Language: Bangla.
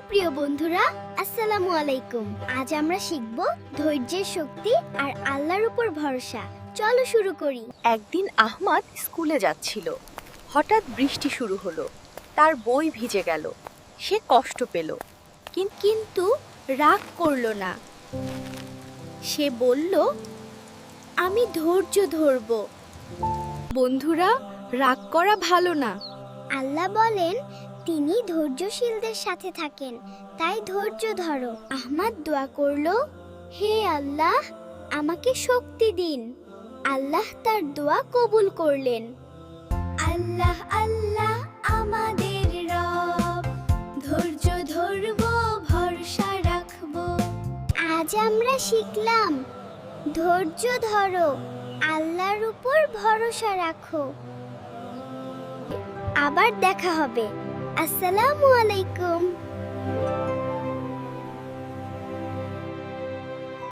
প্রিয় বন্ধুরা, আসসালামু আলাইকুম। আজ আমরা শিখব ধৈর্যের শক্তি আর আল্লাহর উপর ভরসা। চলো শুরু করি। একদিন আহমাদ স্কুলে যাচ্ছিল। হঠাৎ বৃষ্টি শুরু হলো। তার বই ভিজে গেল। সে কষ্ট পেল, কিন্তু রাগ করলো না। সে বলল, আমি ধৈর্য ধরব। বন্ধুরা, রাগ করা ভালো না। আল্লাহ বলেন, তিনি ধৈর্যশীলদের সাথে থাকেন, তাই ধৈর্য ধরো। আহমদ দোয়া করলো, হে আল্লাহ, আমাকে শক্তি দিন। আল্লাহ তার দোয়া কবুল করলেন। আল্লাহ আল্লাহ আমাদের রব, ধৈর্য ধরব, ভরসা রাখব। আজ আমরা শিখলাম, ধৈর্য ধরো, আল্লাহর উপর ভরসা রাখো। আবার দেখা হবে। আসসালামু আলাইকুম।